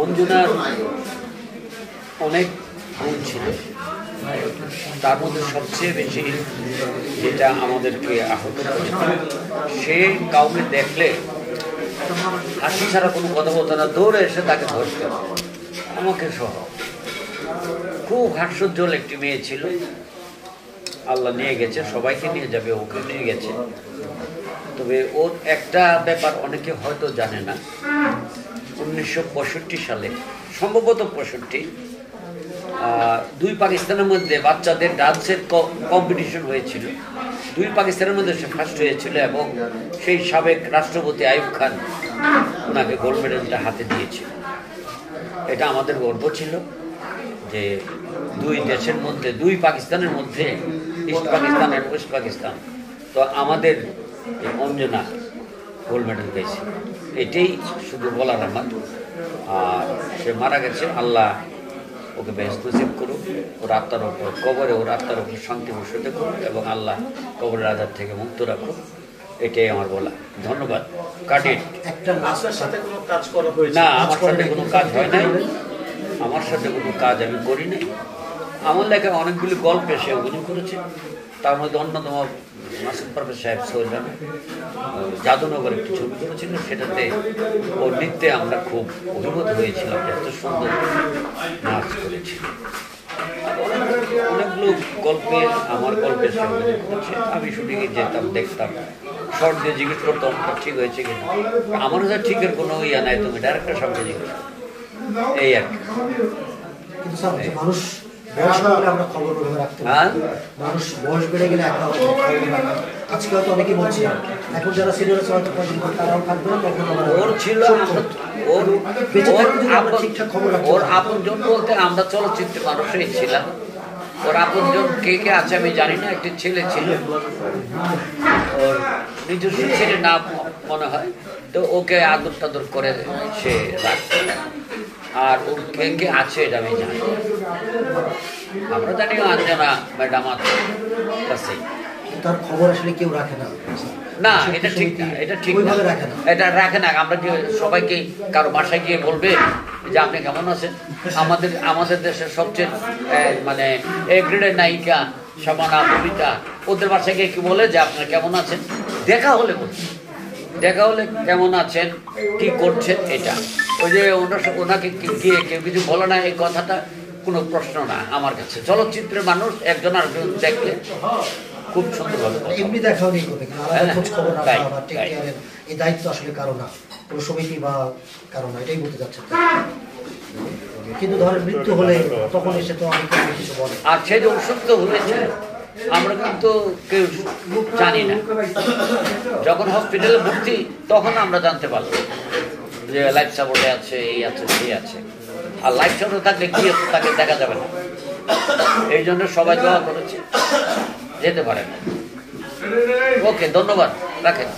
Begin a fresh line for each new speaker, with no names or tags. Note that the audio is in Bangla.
অঞ্জনার অনেক গুণ ছিল, তার মধ্যে সবচেয়ে বেশি যেটা আমাদেরকে আহত করেছে, সে কাউকে দেখলে হাসি ছাড়া কোনো কথা বলতো না, দৌড়ে এসে তাকে ধরতে, আমাকে সহ। খুব হাস্যোজ্জ্বল একটি মেয়ে ছিল, আল্লাহ নিয়ে গেছে, সবাইকে নিয়ে যাবে, ওকে নিয়ে গেছে। তবে ওর একটা ব্যাপার অনেকে হয়তো জানে না, 1965 সালে, সম্ভবত 65, দুই পাকিস্তানের মধ্যে বাচ্চাদের ডান্সের কম্পিটিশন হয়েছিল। দুই পাকিস্তানের মধ্যে সে ফার্স্ট হয়েছিল এবং সেই সাবেক রাষ্ট্রপতি আইয়ুব খান ওনাকে গোল্ড মেডেলটা হাতে দিয়েছিল। এটা আমাদের গর্ব ছিল যে দুই দেশের মধ্যে, দুই পাকিস্তানের মধ্যে, ইস্ট পাকিস্তান আর ওয়েস্ট পাকিস্তান, তো আমাদের অঞ্জনা গোল্ড মেডেল পেয়েছে। এটাই শুধু বলার আমার। আর সে মারা গেছে, আল্লাহ ওকে বেহেশত নসিব করুক, ওর আত্মার ওপর কবরে, ওর আত্মার ওপর শান্তি বসতে করুক এবং আল্লাহ কবরের আজাব থেকে মুক্ত রাখুক। এটাই আমার বলা। ধন্যবাদ। কাটিট
একটা নাচের সাথে কোনো কাজ করা হয়েছে
না, আমার সাথে কোনো কাজ হয় নাই, আমার সাথে কোনো কাজ আমি করি নাই। আমার লেখায় অনেকগুলি গল্পে সে অভিনয় করেছে, তার মধ্যে অন্যতম মাসুদ পারভেজ সাহেব সোহেল জাদুনগর একটি ছবি করেছিল, সেটাতে ওর নৃত্যে আমরা খুব অভিভূত হয়েছিলাম, এত সুন্দর নাচ করেছিল। অনেকগুলো গল্পে, আমার গল্পে সে অভিনয় করেছে। আমি শুটিংয়ে যেতাম, দেখতাম, শর্ট দিয়ে জিজ্ঞেস করতাম ঠিক হয়েছে কিনা। আমার কাছে ঠিকের কোনো ইয়া নাই, তুমি ডাইরেক্টর সামনে জিজ্ঞেস করো, এই আর কি।
মানুষ বয়স বেড়ে আমরা খবর রাখতে পারি, মানুষ বয়স বেড়ে গেলে একা আজকে হয়তো অনেকেই বলছে, এখন যারা সিনিয়র আছে হয়তো তারাও থাকবে না, তখন
ওর ছিল
ঠিকঠাক খবর
ওর আপনজন বলতে আমরা চলচ্চিত্রে মানুষই ছিলাম। ওর আপনজন কে কে আছে আমি জানি না, একটি ছেলে ছিল, ওর নিজস্ব ছেলে না মনে হয়, তো ওকে আদর টাদর করে সে রাখছে। আর ওর কে কে আছে এটা আমি জানি, আমরা জানি অঞ্জনা ম্যাডাম আছে কাছে।
তার খবর আসলে কেউ রাখে না।
না, এটা ঠিক না, এটা ঠিক না, এটা রাখে না। আমরা কি সবাইকে কারো বাসায় গিয়ে বলবে যে আপনি কেমন আছেন? আমাদের দেশের সবচেয়ে মানে এ গ্রেডের নায়িকা শাবানা, ববিতা, ওদের বাসায় গিয়ে কি বলে যে আপনারা কেমন আছেন? দেখা হলে বলছে, দেখা হলে কেমন আছেন, কি করছেন, এটা। ওই যে ওনাকে গিয়ে কেউ কিছু বলে না, এই কথাটা কোনো প্রশ্ন না আমার কাছে। চলচ্চিত্রের মানুষ একজন আরেকজন দেখলে খুব সুন্দরভাবে
এমনি দেখাও নেই, খোঁজ খবর রাখা বা টেক কেয়ারের এই দায়িত্ব আসলে কারো না, কোনো সমিতি বা কারো না, এটাই বলতে যাচ্ছে। কিন্তু ধরেন মৃত্যু হলে তখন এসে তো অনেক কিছু বলে।
আর সে যে অসুস্থ হয়েছে আমরা কিন্তু কেউ জানি না। যখন হসপিটালে ভর্তি তখন আমরা জানতে পারলাম যে লাইফ সাপোর্টে আছে, এই আছে, সেই আছে। আর লাইফ সাপোর্টে থাকলে কি তাকে দেখা যাবে না, এই জন্য সবাই দোয়া করেছে, যেতে পারে না। ওকে, ধন্যবাদ, রাখেন।